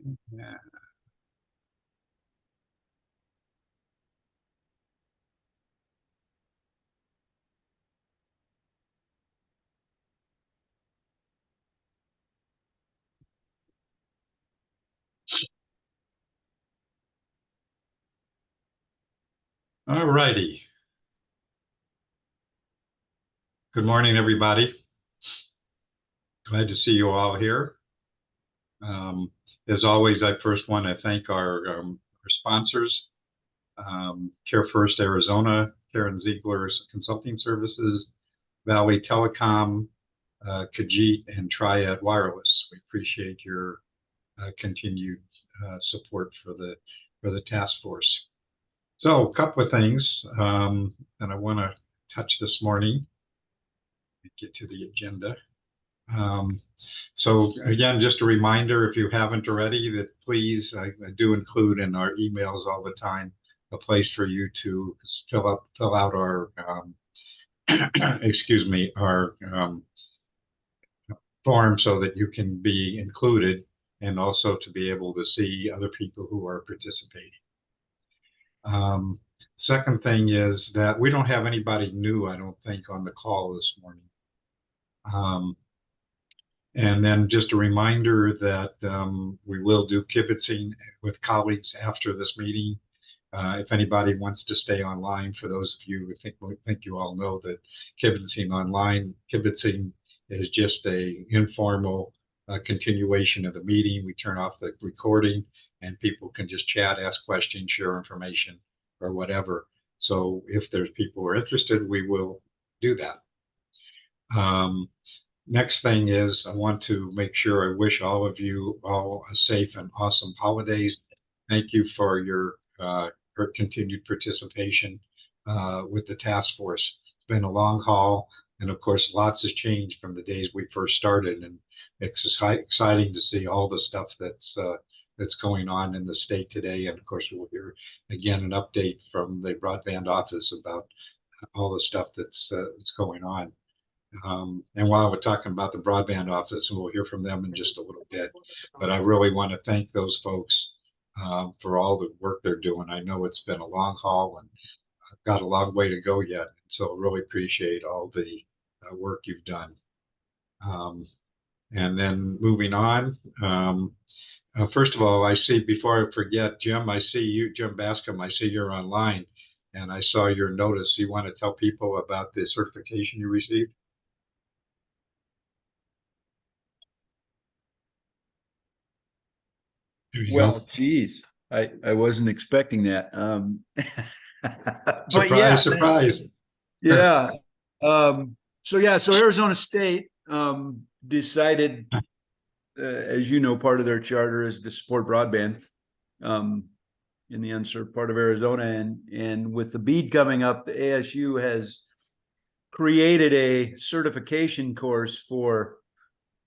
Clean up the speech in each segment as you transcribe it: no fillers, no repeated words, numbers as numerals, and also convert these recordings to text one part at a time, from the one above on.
Yeah. All righty. Good morning, everybody. Glad to see you all here. Um, as always, I first want to thank our sponsors, Care First Arizona, Karen Ziegler's Consulting Services, Valley Telecom, Khajiit, and Triad Wireless. We appreciate your continued support for the task force. So, a couple of things that I want to touch this morning. Get to the agenda. So again, just a reminder, if you haven't already, that please, I do include in our emails all the time a place for you to fill out our excuse me, our form so that you can be included and also to be able to see other people who are participating. Second thing is that we don't have anybody new, I don't think, on the call this morning. And then just a reminder that we will do kibitzing with colleagues after this meeting. If anybody wants to stay online, for those of you who think you all know that kibitzing is just a informal continuation of the meeting. We turn off the recording and people can just chat, ask questions, share information, or whatever. So if there's people who are interested, we will do that. Next thing is I want to make sure I wish all of you all a safe and awesome holidays. Thank you for your continued participation with the task force. It's been a long haul, and of course, lots has changed from the days we first started, and it's exciting to see all the stuff that's going on in the state today. And of course, we'll hear again an update from the broadband office about all the stuff that's going on. And while we're talking about the broadband office, and we'll hear from them in just a little bit, but I really want to thank those folks for all the work they're doing. I know it's been a long haul and I've got a long way to go yet. So really appreciate all the work you've done. And then moving on, first of all, I see, before I forget, Jim, I see you, Jim Bascom, I see you're online and I saw your notice. You want to tell people about the certification you received? Well, geez, I wasn't expecting that. But Surprise, yeah, surprise. Yeah. So Arizona State decided, as you know, part of their charter is to support broadband in the unserved part of Arizona, and with the BEAD coming up, the ASU has created a certification course for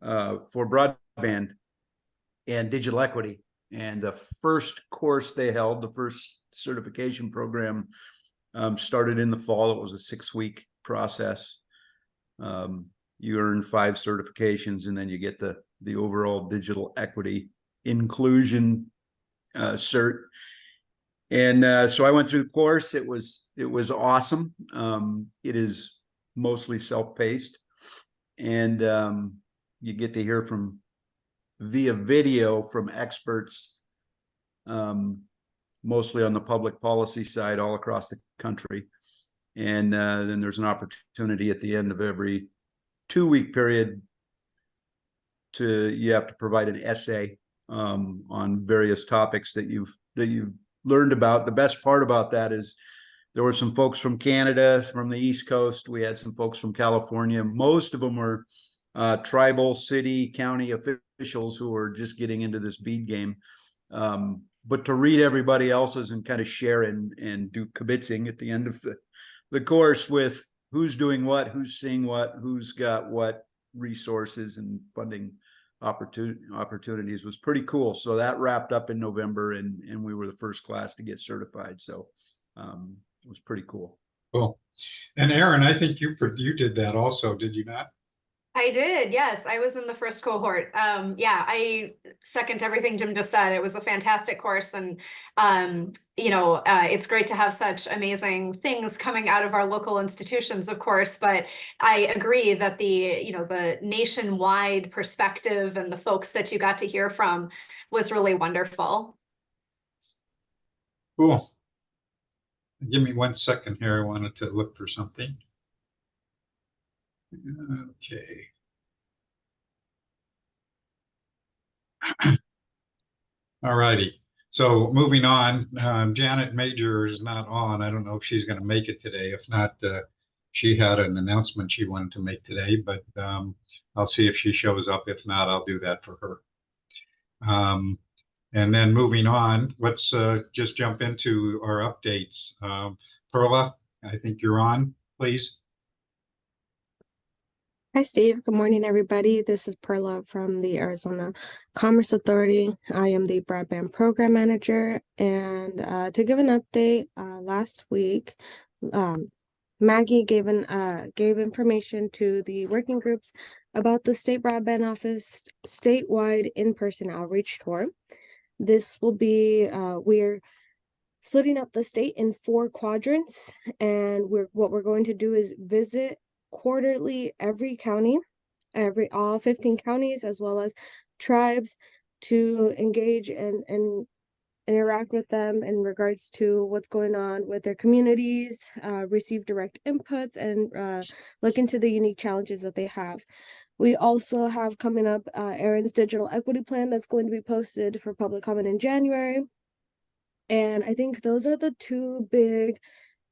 broadband and digital equity. And the first course they held, the first certification program, started in the fall. It was a 6-week process. You earn 5 certifications, and then you get the overall digital equity inclusion cert. And so I went through the course. It was awesome. It is mostly self-paced, and you get to hear from via video from experts, mostly on the public policy side all across the country. And then there's an opportunity at the end of every 2-week period you have to provide an essay on various topics that you've learned about. The best part about that is there were some folks from Canada, from the East Coast. We had some folks from California. Most of them were tribal, city, county officials who were just getting into this BEAD game. But to read everybody else's and kind of share and do kibitzing at the end of the course with who's doing what, who's seeing what, who's got what resources and funding opportunities was pretty cool. So that wrapped up in November, and we were the first class to get certified. So it was pretty cool. Cool. And Aaron, I think you did that also, did you not? I did, yes. I was in the first cohort. Yeah, I second everything Jim just said. It was a fantastic course, and it's great to have such amazing things coming out of our local institutions, of course. But I agree that the nationwide perspective and the folks that you got to hear from was really wonderful. Cool. Give me 1 second here. I wanted to look for something. Okay. All righty. So moving on, Janet Major is not on. I don't know if she's going to make it today. If not, she had an announcement she wanted to make today, but I'll see if she shows up. If not, I'll do that for her. And then moving on, let's just jump into our updates. Perla, I think you're on, please. Hi, Steve. Good morning, everybody. This is Perla from the Arizona Commerce Authority. I am the broadband program manager. And to give an update, last week, Maggie gave information to the working groups about the State Broadband Office statewide in-person outreach tour. This will be, we're splitting up the state in 4 quadrants, and what we're going to do is visit quarterly every county, all 15 counties, as well as tribes, to engage and interact with them in regards to what's going on with their communities, receive direct inputs, and look into the unique challenges that they have. We also have coming up Erin's digital equity plan that's going to be posted for public comment in January. And I think those are the 2 big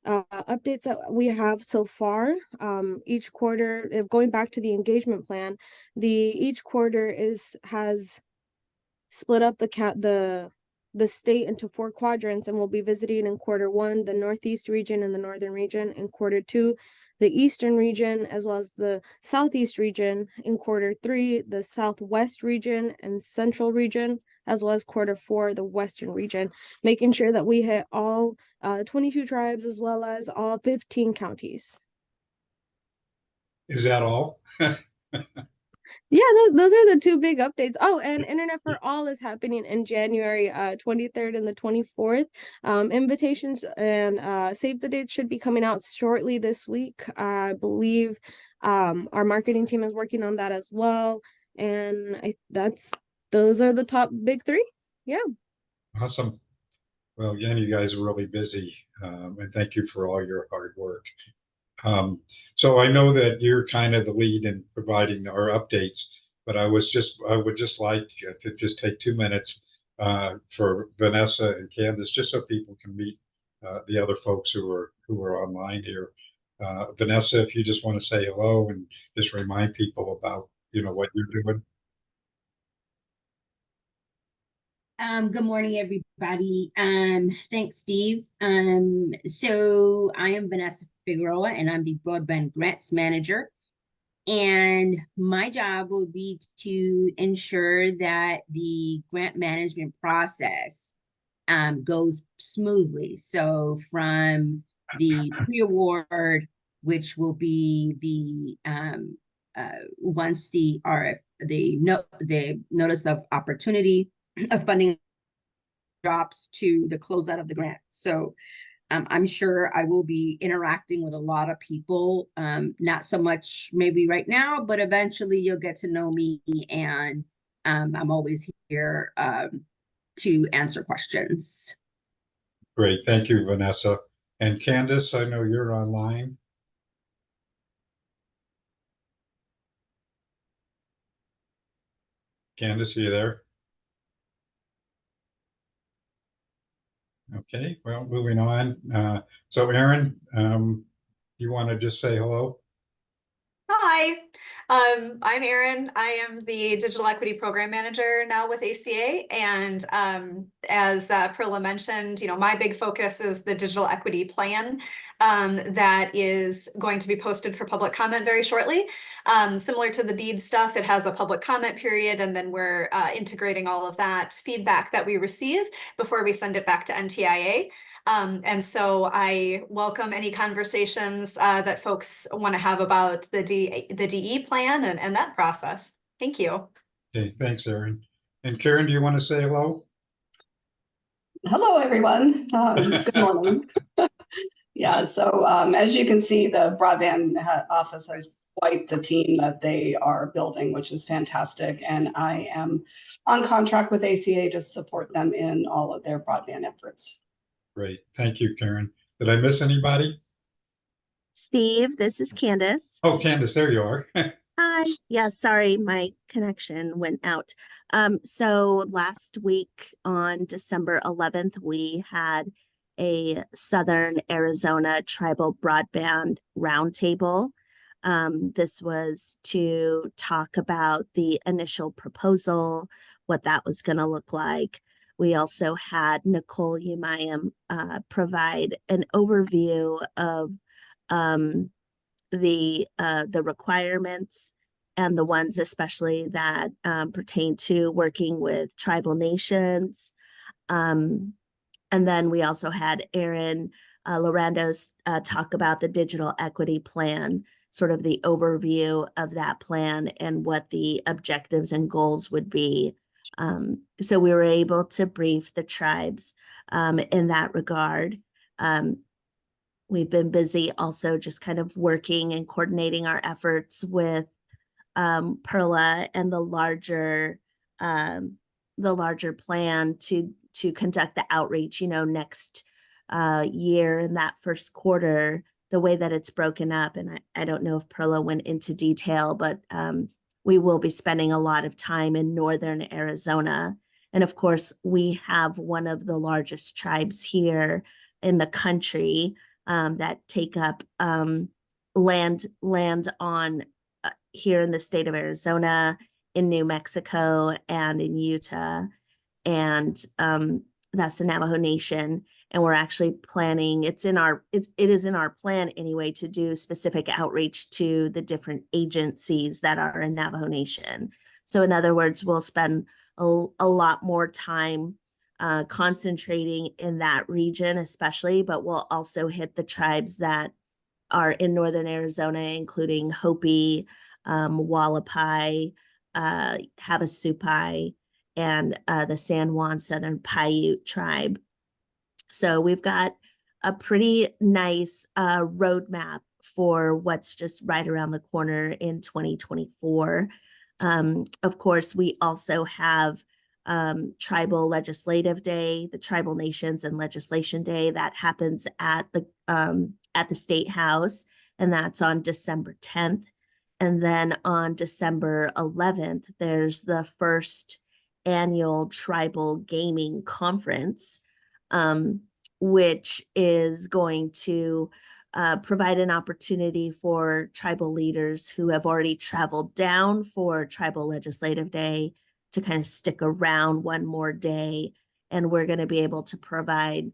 updates that we have so far. Each quarter, going back to the engagement plan, each quarter has split up the state into 4 quadrants, and we'll be visiting in quarter 1 the Northeast region and the Northern region, in quarter 2 the Eastern region, as well as the Southeast region, in quarter 3 the Southwest region and Central region, as well as quarter 4 the Western region, making sure that we hit all 22 tribes as well as all 15 counties. Is that all? Yeah, those are the 2 big updates. Oh, and Internet for All is happening in January 23rd and the 24th. Invitations and save the dates should be coming out shortly this week. I believe our marketing team is working on that as well. And those are the top big 3. Yeah. Awesome. Well, again, you guys are really busy, and thank you for all your hard work. So I know that you're kind of the lead in providing our updates, but I would just like to just take 2 minutes for Vanessa and Candace, just so people can meet the other folks who are online here. Vanessa, if you just want to say hello and just remind people about what you're doing. Good morning, everybody. Thanks, Steve. So I am Vanessa Figueroa, and I'm the Broadband Grants Manager. And my job will be to ensure that the grant management process goes smoothly. So from the pre-award, which will be the once the notice of opportunity of funding drops, to the closeout of the grant. So I'm sure I will be interacting with a lot of people, not so much maybe right now, but eventually you'll get to know me, and I'm always here to answer questions. Great, thank you, Vanessa. And Candace, I know you're online. Candace, are you there? Okay, well, moving on. So Erin, you want to just say hello? Hi, I'm Erin. I am the Digital Equity Program Manager now with ACA. And as Perla mentioned, my big focus is the Digital Equity Plan that is going to be posted for public comment very shortly. Similar to the BEAD stuff, it has a public comment period, and then we're integrating all of that feedback that we receive before we send it back to NTIA. And so I welcome any conversations that folks want to have about the DE plan and that process. Thank you. Okay, thanks, Erin. And Karen, do you want to say hello? Hello, everyone. Good morning. Yeah, so as you can see, the broadband office has quite the team that they are building, which is fantastic. And I am on contract with ACA to support them in all of their broadband efforts. Great, thank you, Karen. Did I miss anybody? Steve, this is Candace. Oh, Candace, there you are. Hi. Yeah, sorry, my connection went out. So last week on December 11th, we had a Southern Arizona Tribal Broadband Roundtable. This was to talk about the initial proposal, what that was going to look like. We also had Nicole Umayam provide an overview of the requirements and the ones especially that pertain to working with tribal nations. And then we also had Erin Lorandos talk about the digital equity plan, sort of the overview of that plan and what the objectives and goals would be. So we were able to brief the tribes in that regard. We've been busy also just kind of working and coordinating our efforts with Perla and the larger plan to conduct the outreach, next year in that first quarter, the way that it's broken up. And I don't know if Perla went into detail, but we will be spending a lot of time in northern Arizona. And of course, we have one of the largest tribes here in the country that take up land on here in the state of Arizona, in New Mexico, and in Utah. And that's the Navajo Nation. And we're actually planning, it is in our plan anyway, to do specific outreach to the different agencies that are in Navajo Nation. So in other words, we'll spend a lot more time concentrating in that region, especially, but we'll also hit the tribes that are in northern Arizona, including Hopi, Hualapai, Havasupai, and the San Juan Southern Paiute tribe. So we've got a pretty nice roadmap for what's just right around the corner in 2024. Of course, we also have Tribal Legislative Day, the Tribal Nations and Legislation Day that happens at the State House, and that's on December 10th. And then on December 11th, there's the first annual Tribal Gaming Conference, which is going to provide an opportunity for tribal leaders who have already traveled down for Tribal Legislative Day to kind of stick around one more day. And we're going to be able to provide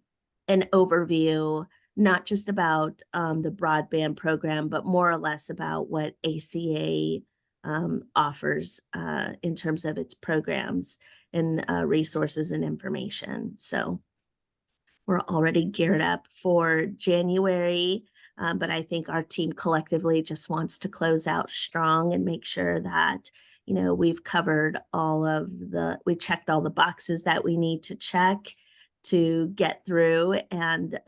an overview, not just about the broadband program, but more or less about what ACA offers in terms of its programs and resources and information. So we're already geared up for January, but I think our team collectively just wants to close out strong and make sure that we've covered we checked all the boxes that we need to check to get through and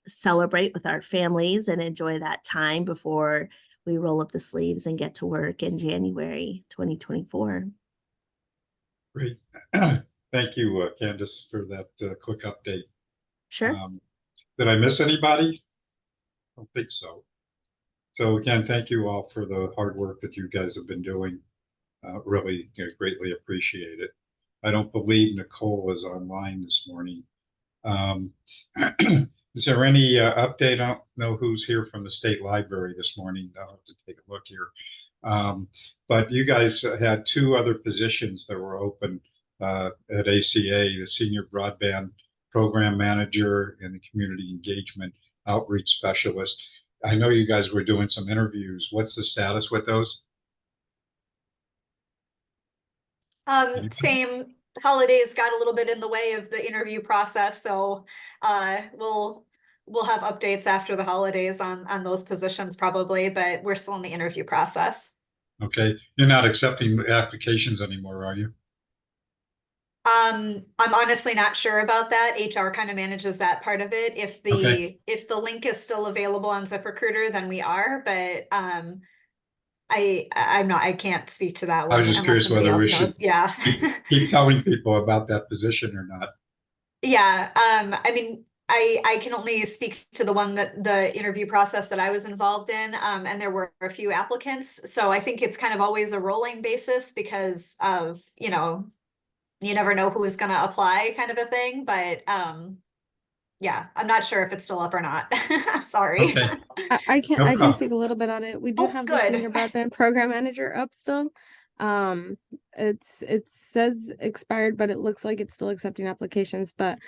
celebrate with our families and enjoy that time before we roll up the sleeves and get to work in January 2024. Great. Thank you, Candace, for that quick update. Sure. Did I miss anybody? I don't think so. So again, thank you all for the hard work that you guys have been doing. Really greatly appreciate it. I don't believe Nicole is online this morning. Is there any update? I don't know who's here from the state library this morning. I'll have to take a look here. But you guys had two other positions that were open at ACA, the Senior Broadband Program Manager and the Community Engagement Outreach Specialist. I know you guys were doing some interviews. What's the status with those? Same holidays got a little bit in the way of the interview process, so we'll have updates after the holidays on those positions probably, but we're still in the interview process. Okay, you're not accepting applications anymore, are you? I'm honestly not sure about that. HR kind of manages that part of it. Okay. If the link is still available on ZipRecruiter, then we are, but I can't speak to that I one was just unless curious somebody whether we else should knows. Yeah. keep telling people about that position or not. Yeah, I mean, I can only speak to the one that the interview process that I was involved in, and there were a few applicants. So I think it's kind of always a rolling basis because of, you know, you never know who is going to apply kind of a thing. But yeah, I'm not sure if it's still up or not. Sorry. Okay, I can no I can problem. speak a little bit on it. We do Oh, have the good. senior broadband program manager up still. It says expired, but it looks like it's still accepting applications. But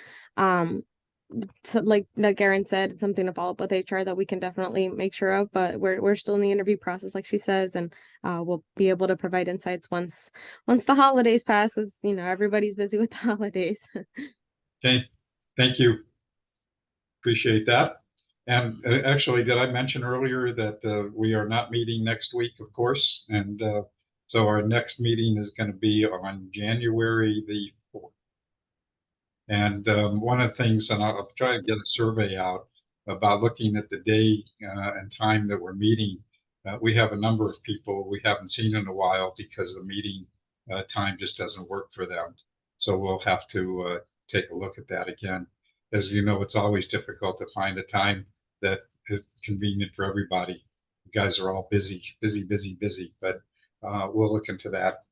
so like Erin said, it's something to follow up with HR that we can definitely make sure of. But we're still in the interview process, like she says, and we'll be able to provide insights once the holidays pass, because you know everybody's busy with the holidays. Okay, thank you. Appreciate that. And actually, did I mention earlier that we are not meeting next week, of course? And so our next meeting is going to be on January the 4th. And one of the things, and I'll try and get a survey out about looking at the day and time that we're meeting. We have a number of people we haven't seen in a while because the meeting time just doesn't work for them. So we'll have to take a look at that again. As you know, it's always difficult to find a time that is convenient for everybody. You guys are all busy, busy, busy, busy, but we'll look into that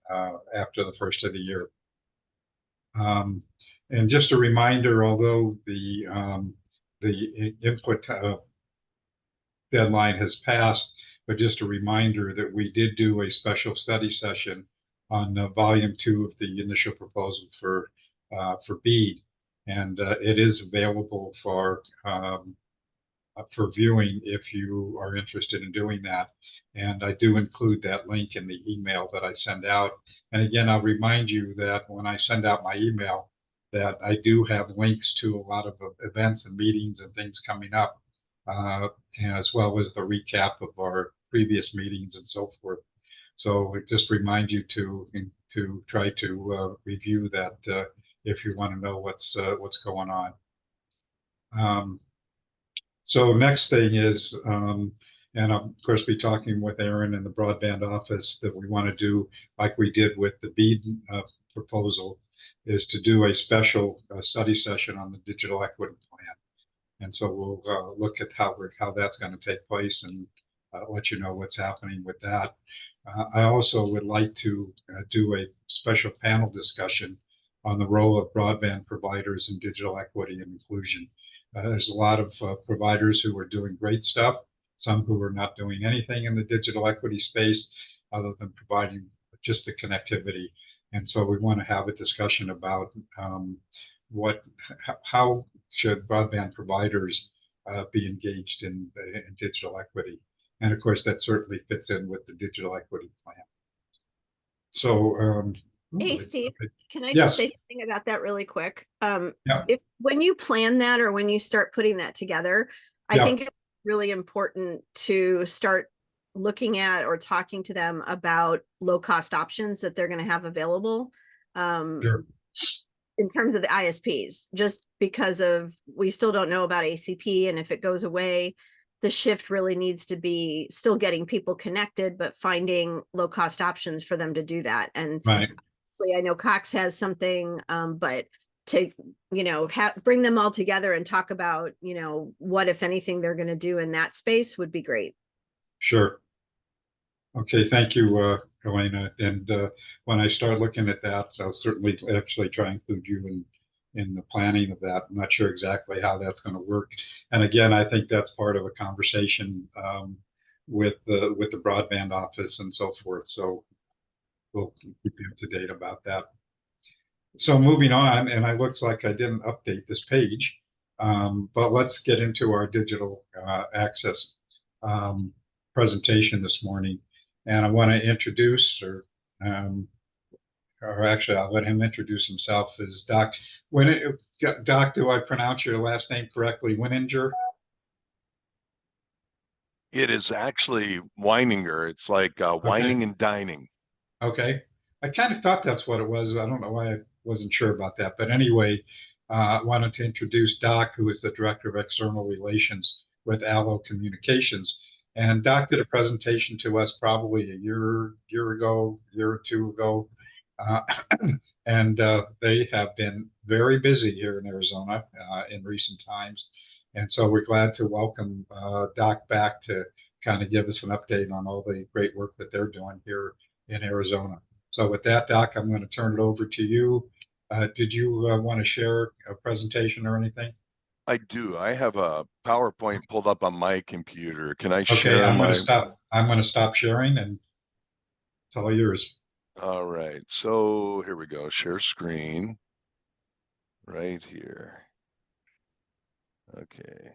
after the first of the year. And just a reminder, although the input deadline has passed, but just a reminder that we did do a special study session on volume 2 of the initial proposal for BEAD, and it is available for viewing if you are interested in doing that. And I do include that link in the email that I send out. And again, I'll remind you that when I send out my email, that I do have links to a lot of events and meetings and things coming up, as well as the recap of our previous meetings and so forth. So I just remind you to try to review that if you want to know what's going on. So next thing is, and I'll of course be talking with Erin in the broadband office, that we want to do like we did with the BEAD proposal, is to do a special study session on the digital equity plan. And so we'll look at how that's going to take place and let you know what's happening with that. I also would like to do a special panel discussion on the role of broadband providers in digital equity and inclusion. There's a lot of providers who are doing great stuff, some who are not doing anything in the digital equity space other than providing just the connectivity. And so we want to have a discussion about how should broadband providers be engaged in digital equity. And of course, that certainly fits in with the digital equity plan. So, Hey, Steve, can I yes. just say something about that really quick? Yeah. When you plan that or when you start putting that together, I Yeah. think it's really important to start looking at or talking to them about low cost options that they're going to have available. Sure. In terms of the ISPs, just because we still don't know about ACP, and if it goes away, the shift really needs to be still getting people connected, but finding low cost options for them to do that. And right. I know Cox has something, but to, bring them all together and talk about, what, if anything, they're going to do in that space would be great. Sure. Okay, thank you, Elena. And when I start looking at that, I'll certainly actually try and include you in the planning of that. I'm not sure exactly how that's going to work. And again, I think that's part of a conversation with the broadband office and so forth. So we'll keep you up to date about that. So moving on, and it looks like I didn't update this page, but let's get into our digital access presentation this morning. And I want to introduce or actually, I'll let him introduce himself, is Doc. Doc, do I pronounce your last name correctly? Wininger? It is actually Weininger. It's like whining and dining. Okay. I kind of thought that's what it was. I don't know why I wasn't sure about that. But anyway, I wanted to introduce Doc, who is the Director of External Relations with Allo Communications. And Doc did a presentation to us probably a year or two ago. Uh, and they have been very busy here in Arizona in recent times. And so we're glad to welcome Doc back to kind of give us an update on all the great work that they're doing here in Arizona. So with that, Doc, I'm going to turn it over to you. Did you want to share a presentation or anything? I do. I have a PowerPoint pulled up on my computer. Can I Okay, share I'm going my? to stop. I'm going to stop sharing, and it's all yours. All right. So here we go. Share screen right here. Okay.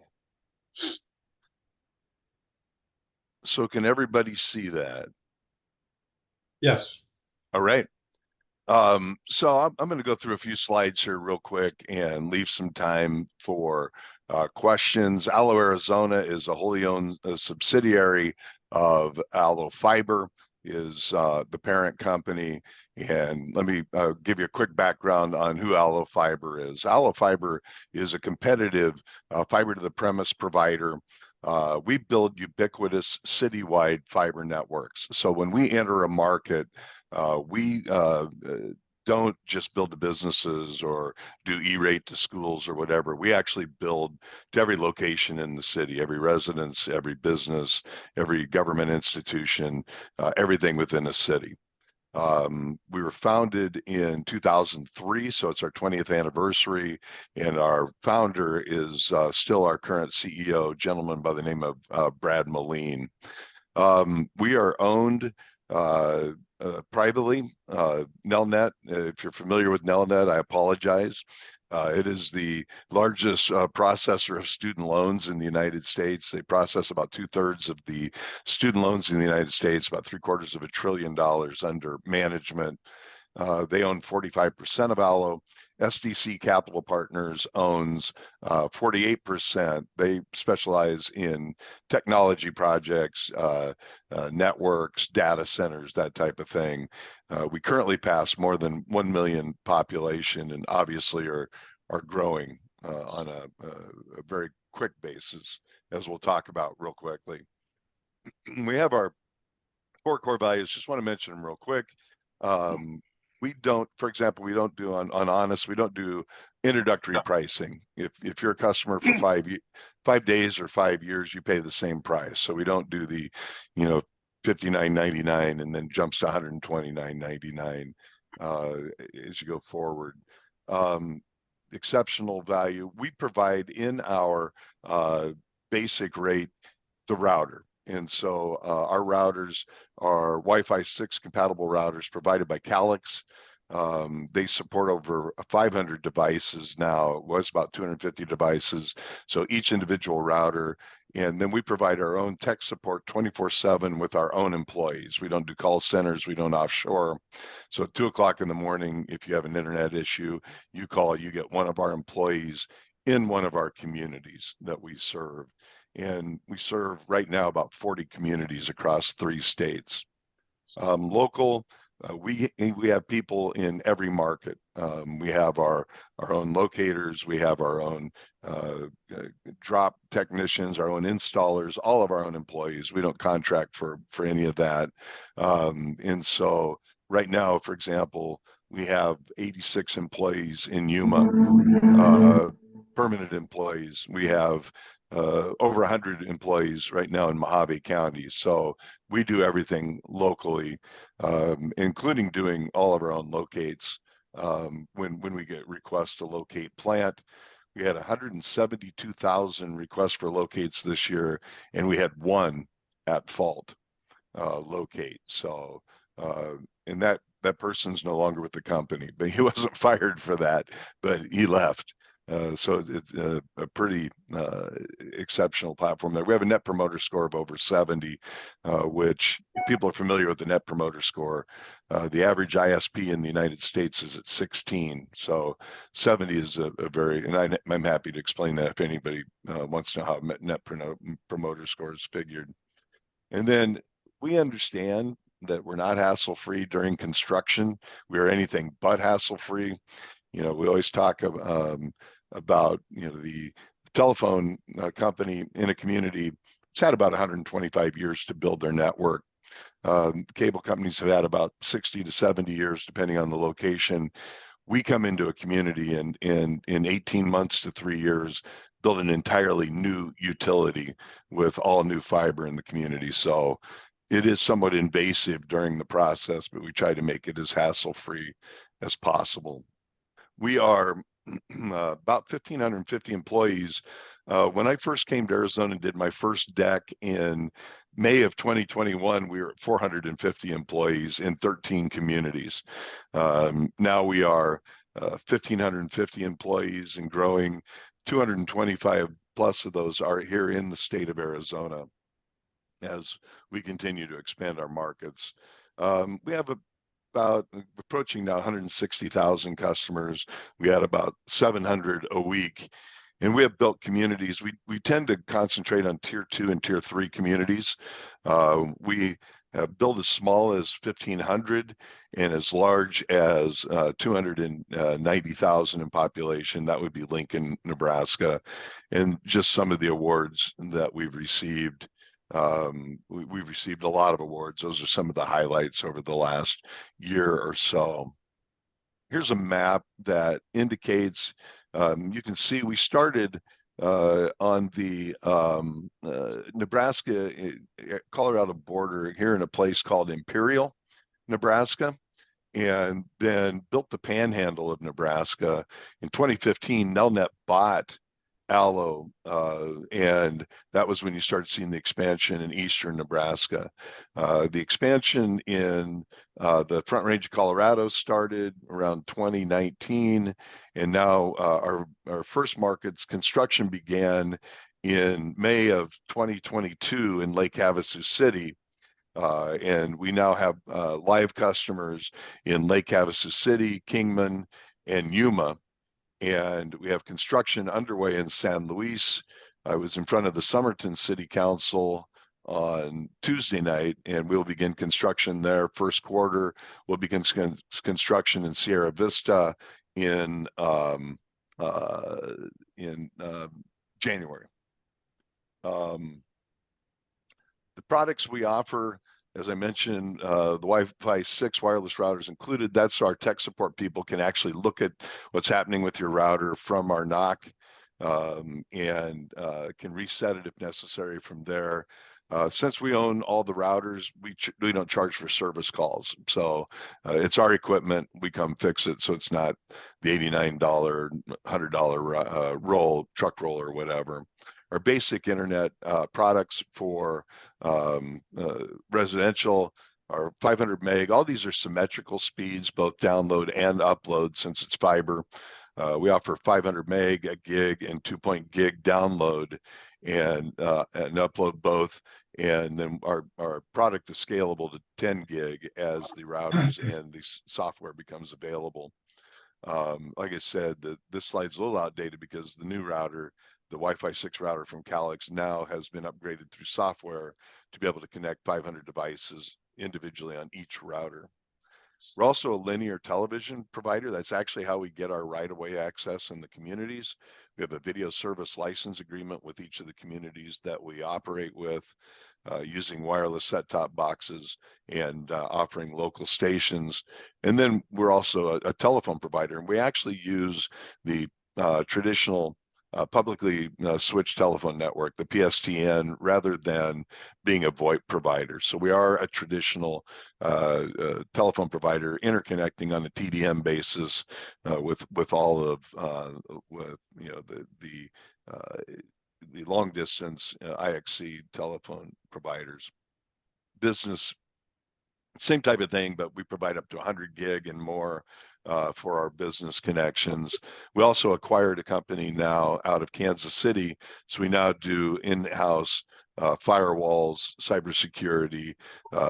So can everybody see that? Yes. All right. So I'm going to go through a few slides here real quick and leave some time for questions. Allo Arizona is a wholly owned subsidiary of Allo Fiber, is the parent company. And let me give you a quick background on who Allo Fiber is. Allo Fiber is a competitive fiber to the premise provider. We build ubiquitous citywide fiber networks. So when we enter a market, we don't just build to businesses or do E-rate to schools or whatever. We actually build to every location in the city, every residence, every business, every government institution, everything within a city. We were founded in 2003, so it's our 20th anniversary, and our founder is still our current CEO, a gentleman by the name of Brad Moline. We are owned privately. Nelnet, if you're familiar with Nelnet, I apologize. It is the largest processor of student loans in the United States. They process about 2/3 of the student loans in the United States, about $750 billion under management. They own 45% of Allo. SDC Capital Partners owns 48%. They specialize in technology projects, networks, data centers, that type of thing. We currently pass more than 1 million population, and obviously are growing on a very quick basis, as we'll talk about real quickly. We have our 4 core values. Just want to mention them real quick. We don't, for example, we don't do on Honest, we don't do introductory pricing. If you're a customer for 5 days or 5 years, you pay the same price. So we don't do the, $59.99 and then jumps to $129.99 as you go forward. Exceptional value. We provide in our basic rate the router. And so our routers are Wi-Fi 6 compatible routers provided by Calix. They support over 500 devices now. It was about 250 devices. So each individual router. And then we provide our own tech support 24/7 with our own employees. We don't do call centers. We don't offshore. So at 2 o'clock in the morning, if you have an internet issue, you call, you get one of our employees in one of our communities that we serve. And we serve right now about 40 communities across 3 states. Local, we have people in every market. We have our own locators, we have our own drop technicians, our own installers, all of our own employees. We don't contract for any of that. And so right now, for example, we have 86 employees in Yuma, permanent employees. We have over 100 employees right now in Mojave County. So we do everything locally, including doing all of our own locates. When we get requests to locate plant, we had 172,000 requests for locates this year, and we had 1 at fault locate. So, and that person's no longer with the company, but he wasn't fired for that, but he left. So it's a pretty exceptional platform there. We have a net promoter score of over 70, which if people are familiar with the net promoter score. The average ISP in the United States is at 16. So 70 is a very, and I'm happy to explain that if anybody wants to know how net promoter score is figured. And then we understand that we're not hassle-free during construction. We are anything but hassle-free. We always talk about, the telephone company in a community. It's had about 125 years to build their network. Cable companies have had about 60 to 70 years, depending on the location. We come into a community and in 18 months to 3 years, build an entirely new utility with all new fiber in the community. So it is somewhat invasive during the process, but we try to make it as hassle-free as possible. We are about 1,550 employees. When I first came to Arizona and did my first deck in May of 2021, we were at 450 employees in 13 communities. Now we are 1,550 employees and growing. 225 plus of those are here in the state of Arizona as we continue to expand our markets. We have about approaching now 160,000 customers. We had about 700 a week, and we have built communities. We tend to concentrate on tier 2 and tier 3 communities. We have built as small as 1,500 and as large as 290,000 in population. That would be Lincoln, Nebraska, and just some of the awards that we've received. We've received a lot of awards. Those are some of the highlights over the last year or so. Here's a map that indicates, you can see we started on the Nebraska, Colorado border here in a place called Imperial, Nebraska, and then built the panhandle of Nebraska. In 2015, Nelnet bought Allo, and that was when you started seeing the expansion in eastern Nebraska. The expansion in the Front Range of Colorado started around 2019, and now our first markets construction began in May of 2022 in Lake Havasu City. And we now have live customers in Lake Havasu City, Kingman, and Yuma. And we have construction underway in San Luis. I was in front of the Somerton City Council on Tuesday night, and we'll begin construction there first quarter. We'll begin construction in Sierra Vista in January. The products we offer, as I mentioned, the Wi-Fi 6 wireless routers included. That's our tech support people can actually look at what's happening with your router from our NOC, and can reset it if necessary from there. Since we own all the routers, we don't charge for service calls. So it's our equipment, we come fix it. So it's not the $89, $100 truck roll or whatever. Our basic internet products for residential are 500 meg. All these are symmetrical speeds, both download and upload, since it's fiber. We offer 500 meg, a gig, and 2 gig download and upload both. And then our product is scalable to 10 gig as the routers and the software becomes available. Like I said, this slide's a little outdated because the new router, the Wi-Fi 6 router from Calix, now has been upgraded through software to be able to connect 500 devices individually on each router. We're also a linear television provider. That's actually how we get our right-of-way access in the communities. We have a video service license agreement with each of the communities that we operate with, using wireless set-top boxes and offering local stations. And then we're also a telephone provider, and we actually use the traditional publicly switched telephone network, the PSTN, rather than being a VoIP provider. So we are a traditional telephone provider interconnecting on a TDM basis with all of the long distance IXC telephone providers. Business, same type of thing, but we provide up to 100 gig and more for our business connections. We also acquired a company now out of Kansas City, so we now do in-house firewalls, cybersecurity,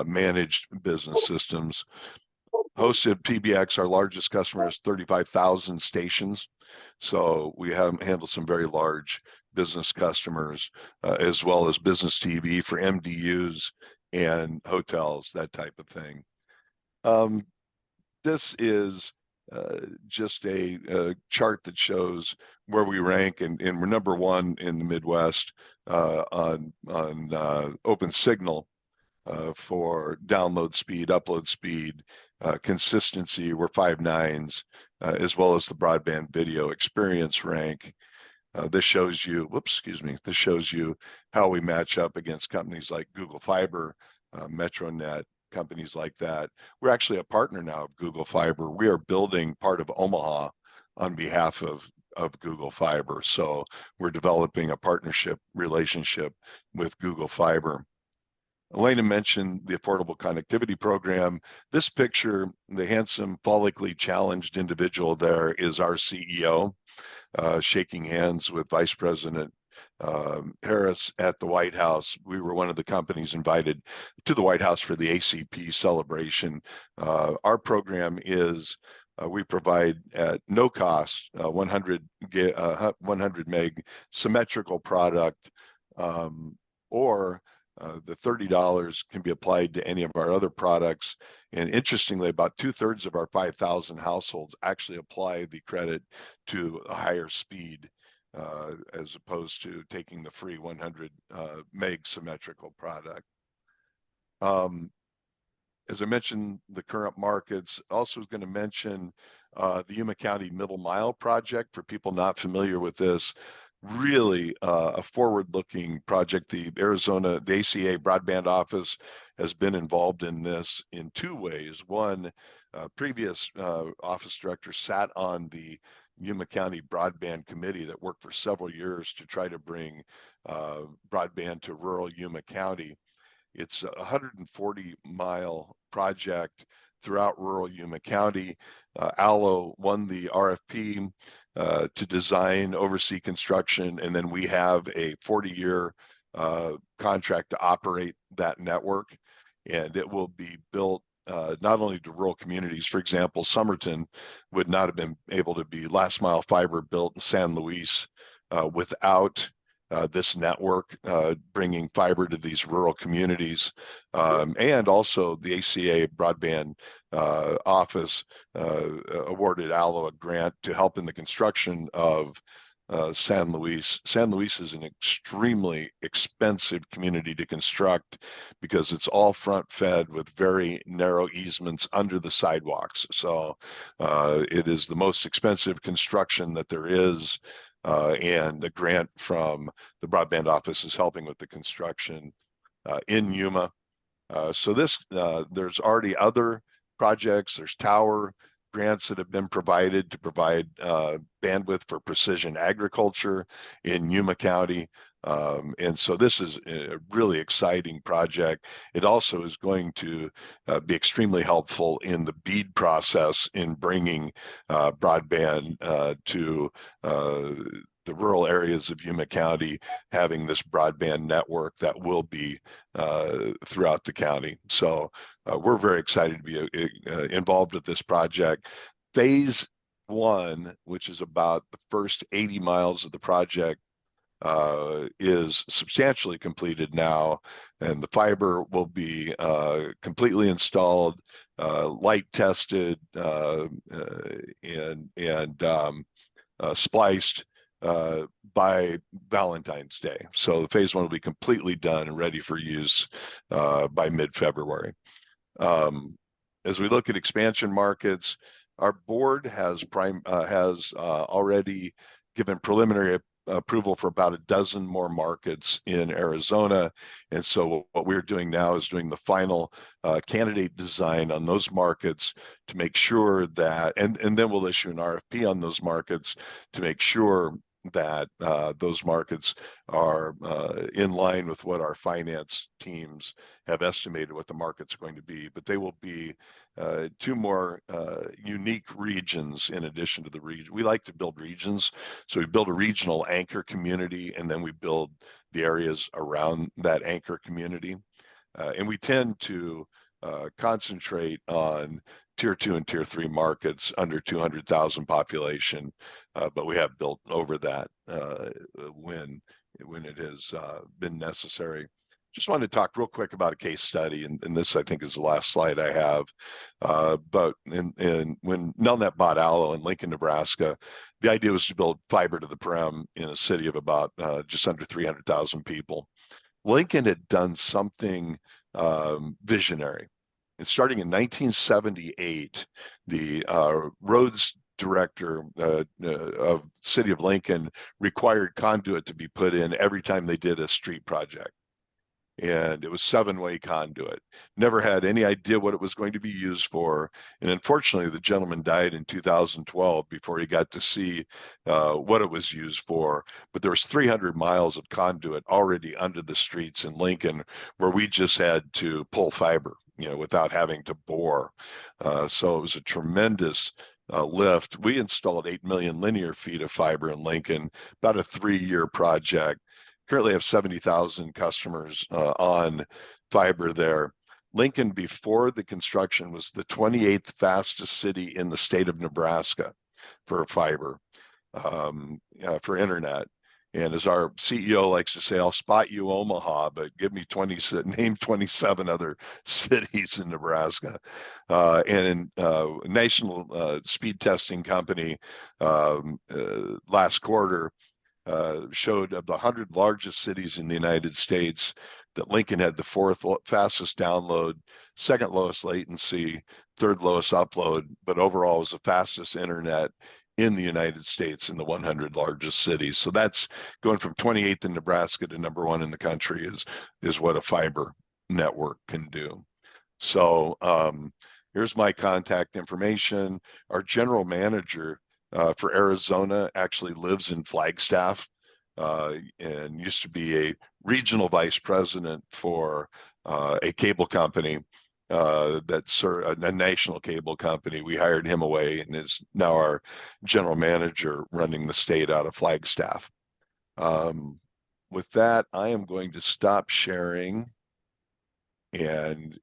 managed business systems. Hosted PBX, our largest customer, has 35,000 stations. So we have handled some very large business customers, as well as business TV for MDUs and hotels, that type of thing. This is just a chart that shows where we rank, and we're number one in the Midwest on Open Signal for download speed, upload speed, consistency. We're 5.9s, as well as the broadband video experience rank. This shows you, this shows you how we match up against companies like Google Fiber, MetroNet, companies like that. We're actually a partner now of Google Fiber. We are building part of Omaha on behalf of Google Fiber. So we're developing a partnership relationship with Google Fiber. Elena mentioned the Affordable Connectivity Program. This picture, the handsome, follically challenged individual there is our CEO, shaking hands with Vice President Harris at the White House. We were one of the companies invited to the White House for the ACP celebration. Our program is we provide at no cost 100 meg symmetrical product, or the $30 can be applied to any of our other products. And interestingly, about 2/3 of our 5,000 households actually apply the credit to a higher speed, as opposed to taking the free 100 meg symmetrical product. As I mentioned, the current markets, also was going to mention the Yuma County Middle Mile project. For people not familiar with this, really a forward-looking project. The ACA Broadband Office has been involved in this in two ways. One, previous office director sat on the Yuma County Broadband Committee that worked for several years to try to bring broadband to rural Yuma County. It's a 140-mile project throughout rural Yuma County. ALLO won the RFP to design, oversee construction, and then we have a 40-year contract to operate that network. And it will be built not only to rural communities. For example, Somerton would not have been able to be last mile fiber built in San Luis without this network bringing fiber to these rural communities. And also the ACA Broadband Office awarded ALLO a grant to help in the construction of San Luis. San Luis is an extremely expensive community to construct because it's all front fed with very narrow easements under the sidewalks. So it is the most expensive construction that there is. And a grant from the Broadband Office is helping with the construction in Yuma. So there's already other projects. There's tower grants that have been provided to provide bandwidth for precision agriculture in Yuma County. And so this is a really exciting project. It also is going to be extremely helpful in the BEAD process in bringing broadband to the rural areas of Yuma County, having this broadband network that will be throughout the county. So we're very excited to be involved with this project. Phase 1, which is about the first 80 miles of the project, is substantially completed now, and the fiber will be completely installed, light tested, and spliced by Valentine's Day. So phase 1 will be completely done and ready for use by mid-February. As we look at expansion markets, our board has already given preliminary approval for about a dozen more markets in Arizona. And so what we're doing now is doing the final candidate design on those markets to make sure that, and then we'll issue an RFP on those markets to make sure that those markets are in line with what our finance teams have estimated what the market's going to be, but they will be two more unique regions in addition to the region. We like to build regions, so we build a regional anchor community, and then we build the areas around that anchor community. And we tend to concentrate on tier 2 and tier 3 markets under 200,000 population, but we have built over that when it has been necessary. Just wanted to talk real quick about a case study, and this I think is the last slide I have. But when Nelnet bought Allo in Lincoln, Nebraska, the idea was to build fiber to the prem in a city of about just under 300,000 people. Lincoln had done something visionary. And starting in 1978, the roads director of city of Lincoln required conduit to be put in every time they did a street project. And it was 7-way conduit. Never had any idea what it was going to be used for. And unfortunately, the gentleman died in 2012 before he got to see what it was used for. But there was 300 miles of conduit already under the streets in Lincoln where we just had to pull fiber, without having to bore. So it was a tremendous lift. We installed 8 million linear feet of fiber in Lincoln, about a 3-year project. Currently have 70,000 customers on fiber there. Lincoln, before the construction, was the 28th fastest city in the state of Nebraska for fiber, for internet. And as our CEO likes to say, I'll spot you Omaha, but give me name 27 other cities in Nebraska. And national speed testing company last quarter showed of the 100 largest cities in the United States that Lincoln had the 4th fastest download, 2nd lowest latency, 3rd lowest upload, but overall was the fastest internet in the United States in the 100 largest cities. So that's going from 28th in Nebraska to #1 in the country is what a fiber network can do. So here's my contact information. Our general manager for Arizona actually lives in Flagstaff and used to be a regional vice president for a cable company that's a national cable company. We hired him away and is now our general manager running the state out of Flagstaff. With that, I am going to stop sharing and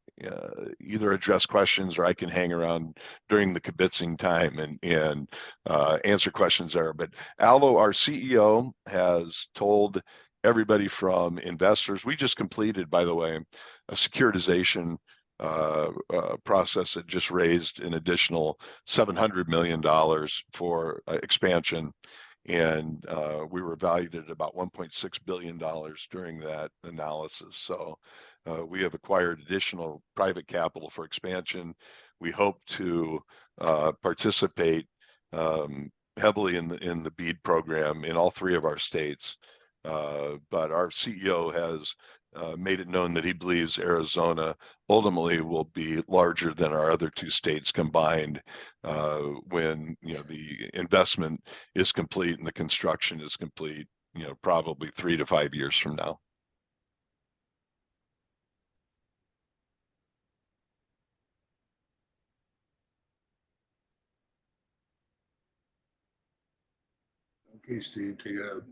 either address questions or I can hang around during the kibitzing time and answer questions there. But Alvo, our CEO, has told everybody from investors, we just completed, by the way, a securitization process that just raised an additional $700 million for expansion. And we were valued at about $1.6 billion during that analysis. So we have acquired additional private capital for expansion. We hope to participate heavily in the BEAD program in all 3 of our states. But our CEO has made it known that he believes Arizona ultimately will be larger than our other 2 states combined when the investment is complete and the construction is complete, probably 3 to 5 years from now. Okay, Steve, take it out.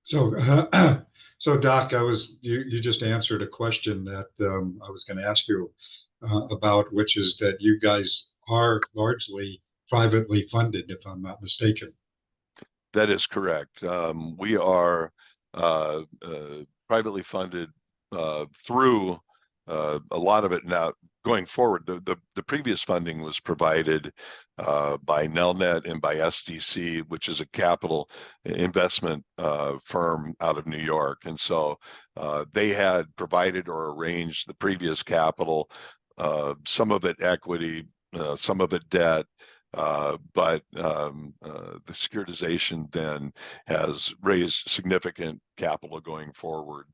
So, so Doc, you just answered a question that I was going to ask you about, which is that you guys are largely privately funded, if I'm not mistaken. That is correct. We are privately funded through a lot of it now. Going forward, the previous funding was provided by Nelnet and by SDC, which is a capital investment firm out of New York. And so they had provided or arranged the previous capital, some of it equity, some of it debt. But the securitization then has raised significant capital going forward.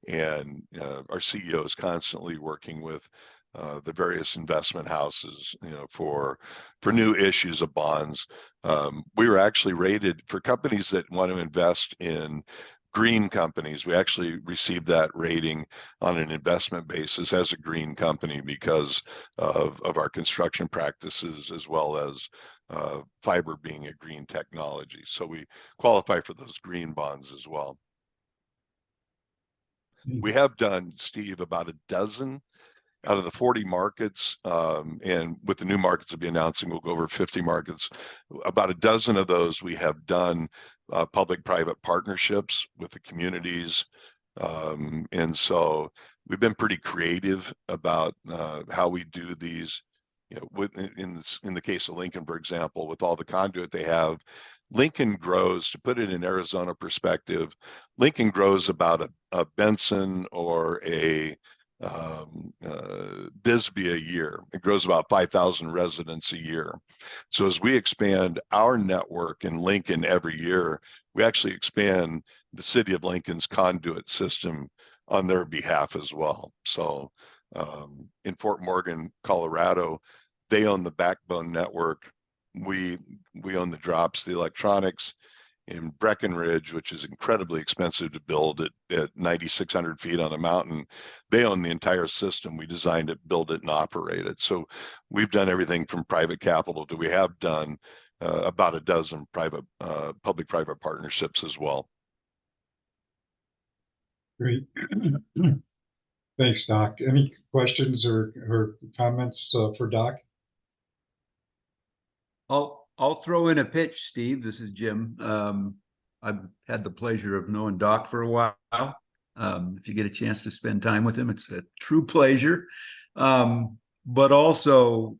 And our CEO is constantly working with the various investment houses, for new issues of bonds. We were actually rated for companies that want to invest in green companies. We actually received that rating on an investment basis as a green company because of our construction practices, as well as fiber being a green technology. So we qualify for those green bonds as well. We have done, Steve, about a dozen out of the 40 markets, and with the new markets we'll be announcing, we'll go over 50 markets. About a dozen of those we have done public-private partnerships with the communities. And so we've been pretty creative about how we do these. In the case of Lincoln, for example, with all the conduit they have, Lincoln grows, to put it in Arizona perspective, Lincoln grows about a Benson or a Bisbee a year. It grows about 5,000 residents a year. So as we expand our network in Lincoln every year, we actually expand the city of Lincoln's conduit system on their behalf as well. So in Fort Morgan, Colorado, they own the backbone network. We own the drops, the electronics. In Breckenridge, which is incredibly expensive to build at 9,600 feet on a mountain, they own the entire system. We designed it, build it, and operate it. So we've done everything from private capital to we have done about a dozen public-private partnerships as well. Great. Thanks, Doc. Any questions or comments for Doc? I'll throw in a pitch, Steve. This is Jim. I've had the pleasure of knowing Doc for a while. If you get a chance to spend time with him, it's a true pleasure. But also,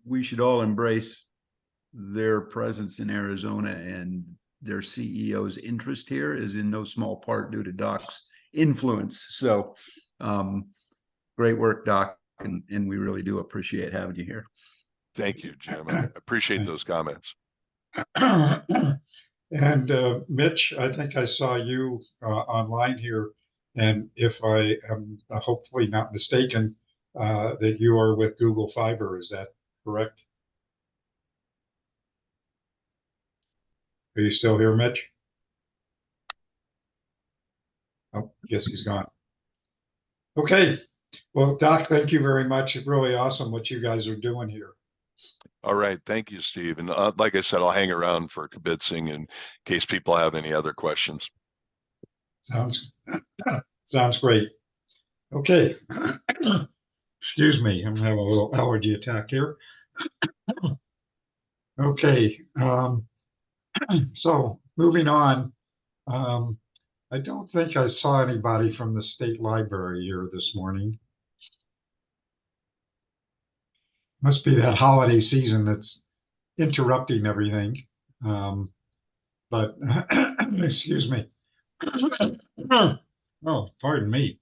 we should all embrace their presence in Arizona, and their CEO's interest here is in no small part due to Doc's influence. So great work, Doc, and we really do appreciate having you here. Thank you, Jim. I appreciate those comments. And Mitch, I think I saw you online here, and if I am hopefully not mistaken, that you are with Google Fiber. Is that correct? Are you still here, Mitch? Oh, guess he's gone. Okay. Well, Doc, thank you very much. It's really awesome what you guys are doing here. All right. Thank you, Steve. And like I said, I'll hang around for kibitzing in case people have any other questions. Sounds great. Okay. Excuse me. I'm having a little allergy attack here. Okay. So moving on. I don't think I saw anybody from the state library here this morning. Must be that holiday season that's interrupting everything. But excuse me. Oh, pardon me.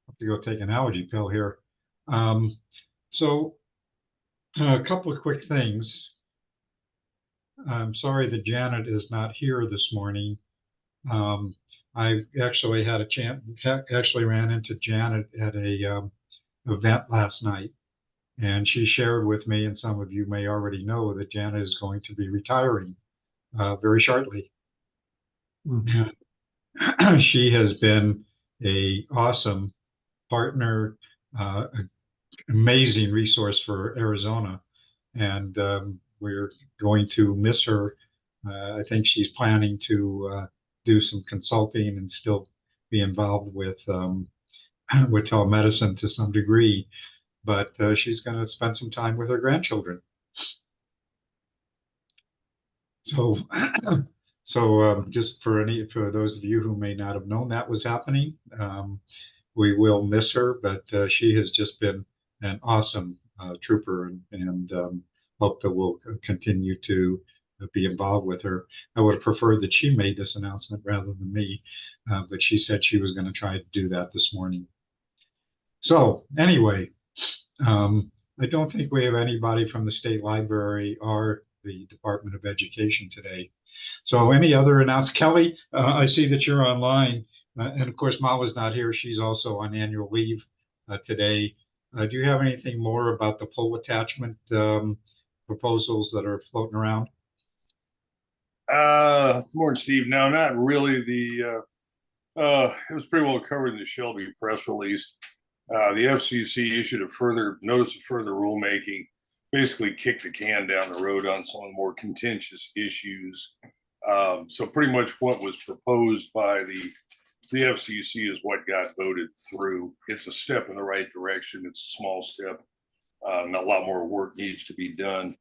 I have to go take an allergy pill here. So a couple of quick things. I'm sorry that Janet is not here this morning. I actually had a chance, actually ran into Janet at a event last night, and she shared with me, and some of you may already know, that Janet is going to be retiring very shortly. She has been an awesome partner, amazing resource for Arizona, and we're going to miss her. I think she's planning to do some consulting and still be involved with telemedicine to some degree, but she's going to spend some time with her grandchildren. So, just for those of you who may not have known that was happening, we will miss her, but she has just been an awesome trooper, and hope that we'll continue to be involved with her. I would have preferred that she made this announcement rather than me, but she said she was going to try to do that this morning. So anyway, I don't think we have anybody from the state library or the Department of Education today. So any other announcements? Kelly, I see that you're online, and of course Mala's not here. She's also on annual leave today. Do you have anything more about the pole attachment proposals that are floating around? Morning, Steve. No, not really. It was pretty well covered in the Shelby press release. The FCC issued a further notice of further rulemaking, basically kicked the can down the road on some of the more contentious issues. So pretty much what was proposed by the FCC is what got voted through. It's a step in the right direction. It's a small step. And a lot more work needs to be done.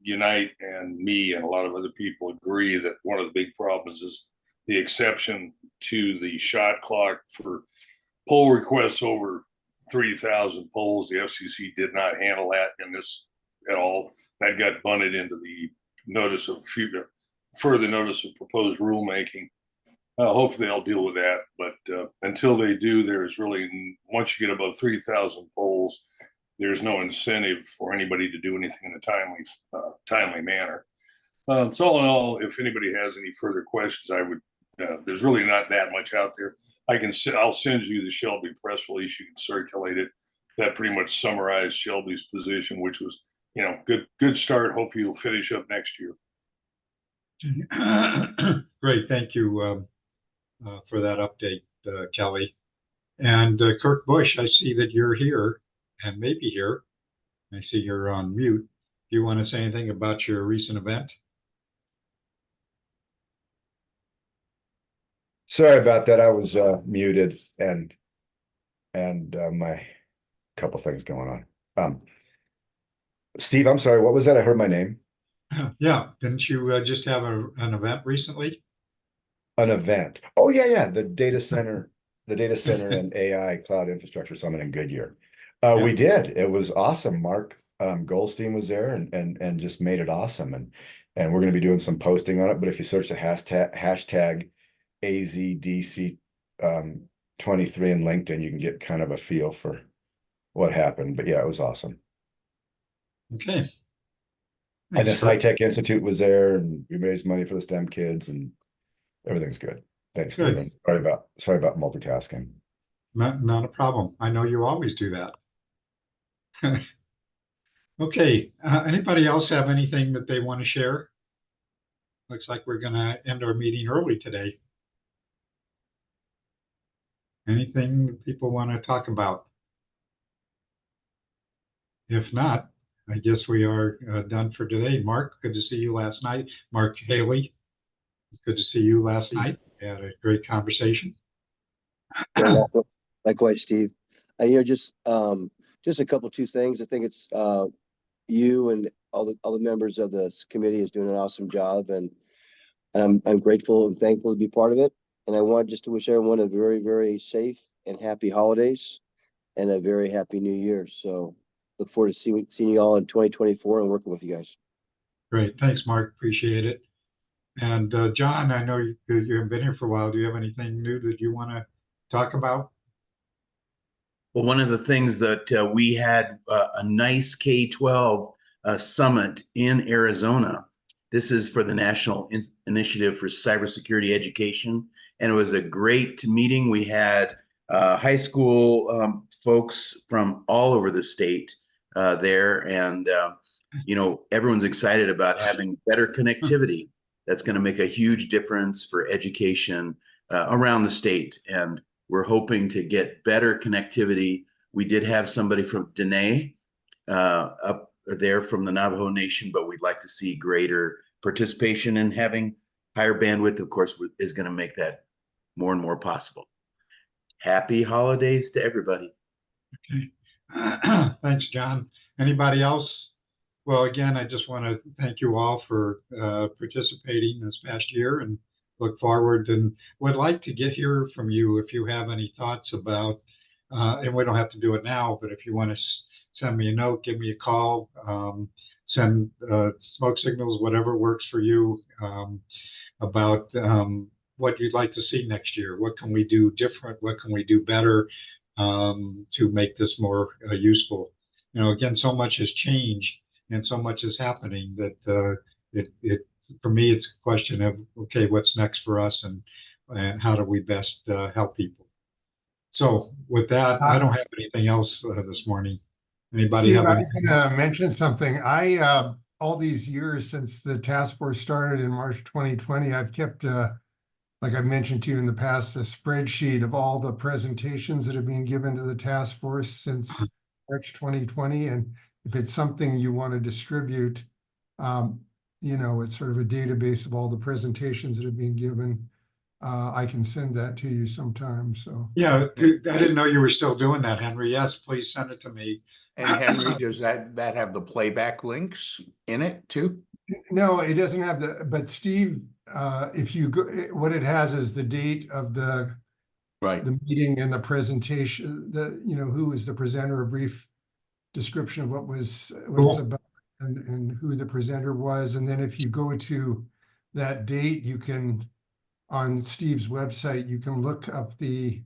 Unite and me and a lot of other people agree that one of the big problems is the exception to the shot clock for poll requests over 3,000 polls. The FCC did not handle that in this at all. That got bunted into the notice of further notice of proposed rulemaking. Hopefully they'll deal with that, but until they do, there's really, once you get above 3,000 polls, there's no incentive for anybody to do anything in a timely manner. So all in all, if anybody has any further questions, I would. There's really not that much out there. I'll send you the Shelby press release. You can circulate it. That pretty much summarized Shelby's position, which was, good start. Hopefully you'll finish up next year. Great, thank you for that update, Kelly. And Kirk Bush, I see that you're here and maybe here. I see you're on mute. Do you want to say anything about your recent event? Sorry about that. I was muted and my couple things going on. Steve, I'm sorry, what was that? I heard my name. Yeah, didn't you just have an event recently? An event. Oh yeah, the data center and AI cloud infrastructure summit in Goodyear. We did. It was awesome. Mark Goldstein was there and just made it awesome. And we're going to be doing some posting on it. But if you search the hashtag AZBSN 23 in LinkedIn, you can get kind of a feel for what happened. But yeah, it was awesome. Okay. And the SciTech Institute was there, and we raised money for the STEM kids, and everything's good. Thanks, Stephen. Sorry about multitasking. Not a problem. I know you always do that. Okay. Anybody else have anything that they want to share? Looks like we're going to end our meeting early today. Anything people want to talk about? If not, I guess we are done for today. Mark, good to see you last night. Mark Haley, it's good to see you last night. We had a great conversation. Likewise, Steve. Just a couple, two things. I think it's you and all the members of this committee is doing an awesome job, and I'm grateful and thankful to be part of it. And I want just to wish everyone a very, very safe and happy holidays and a very happy new year. So look forward to seeing you all in 2024 and working with you guys. Great. Thanks, Mark. Appreciate it. And John, I know you haven't been here for a while. Do you have anything new that you want to talk about? Well, one of the things that we had a nice K-12 summit in Arizona. This is for the National Initiative for Cybersecurity Education. And it was a great meeting. We had high school folks from all over the state there. And, everyone's excited about having better connectivity. That's going to make a huge difference for education around the state. And we're hoping to get better connectivity. We did have somebody from Dene up there from the Navajo Nation, but we'd like to see greater participation, and having higher bandwidth, of course, is going to make that more and more possible. Happy holidays to everybody. Okay. Thanks, John. Anybody else? Well, again, I just want to thank you all for participating this past year, and look forward and would like to hear from you if you have any thoughts about, and we don't have to do it now, but if you want to send me a note, give me a call, send smoke signals, whatever works for you, about what you'd like to see next year. What can we do different? What can we do better to make this more useful? Again, so much has changed and so much is happening that for me, it's a question of, okay, what's next for us, and how do we best help people? So with that, I don't have anything else this morning. Anybody Steve, have I was anything? gonna mention something. All these years since the task force started in March 2020, I've kept, like I mentioned to you in the past, a spreadsheet of all the presentations that have been given to the task force since March 2020. And if it's something you want to distribute, it's sort of a database of all the presentations that have been given. I can send that to you sometime, so. Yeah, I didn't know you were still doing that, Henry. Yes, please send it to me. And Henry, does that have the playback links in it too? No, it doesn't have but Steve, if you go, what it has is the date of the Right. meeting and the presentation, who was the presenter, a brief description of what it's about and who the presenter was. And then if you go to that date, you can, on Steve's website, you can look up the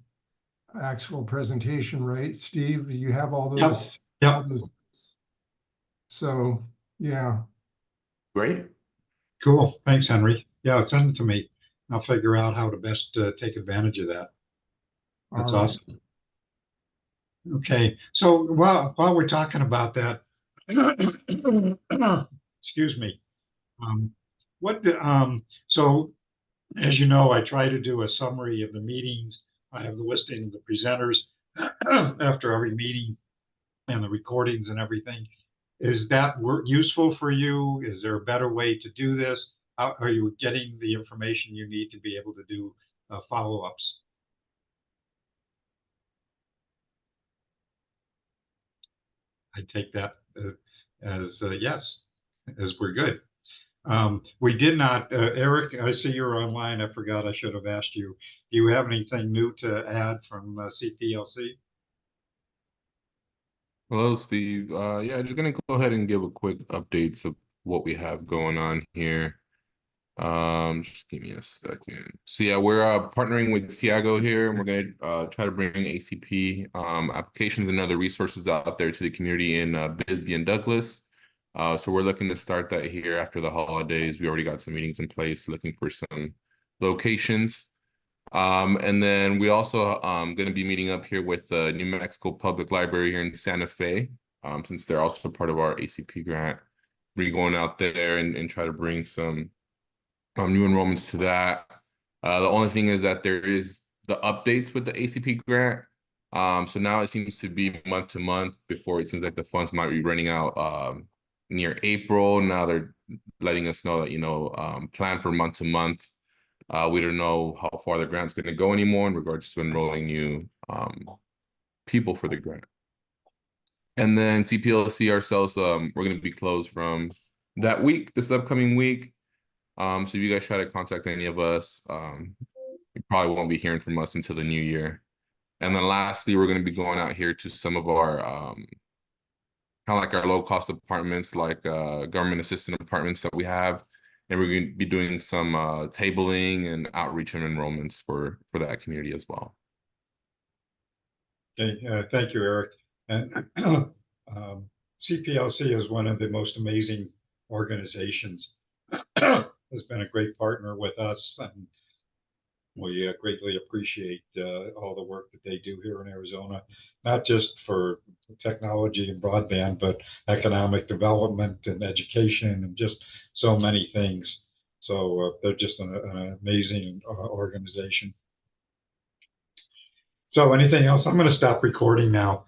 actual presentation, right? Steve, you have all those. Yep. All those. So, yeah. Great. Cool. Thanks, Henry. Yeah, send it to me. I'll figure out how to best take advantage of that. That's All right. awesome. Okay, so while we're talking about that, excuse me. So as you know, I try to do a summary of the meetings. I have the listing of the presenters after every meeting and the recordings and everything. Is that useful for you? Is there a better way to do this? How are you getting the information you need to be able to do follow-ups? I take that as yes, as we're good. We did not, Eric, I see you're online. I forgot, I should have asked you. Do you have anything new to add from CPLC? Hello, Steve. Yeah, just gonna go ahead and give a quick updates of what we have going on here. Just give me a second. So yeah, we're partnering with Tiago here, and we're gonna try to bring ACP applications and other resources out there to the community in Bisbee and Douglas. So we're looking to start that here after the holidays. We already got some meetings in place, looking for some locations. And then we also going to be meeting up here with the New Mexico Public Library here in Santa Fe, since they're also part of our ACP grant. We're going out there and try to bring some new enrollments to that. The only thing is that there is the updates with the ACP grant. So now it seems to be month to month before it seems like the funds might be running out near April. Now they're letting us know that, plan for month to month. We don't know how far the grant's going to go anymore in regards to enrolling new people for the grant. And then CPLC ourselves, we're going to be closed from that week, this upcoming week. So if you guys try to contact any of us, you probably won't be hearing from us until the new year. And then lastly, we're going to be going out here to some of our kind of like our low-cost apartments, like government assistant apartments that we have. And we're going to be doing some tabling and outreach and enrollments for that community as well. Okay, thank you, Eric. And CPLC is one of the most amazing organizations. Has been a great partner with us, and we greatly appreciate all the work that they do here in Arizona, not just for technology and broadband, but economic development and education and just so many things. So they're just an amazing organization. So anything else? I'm going to stop recording now.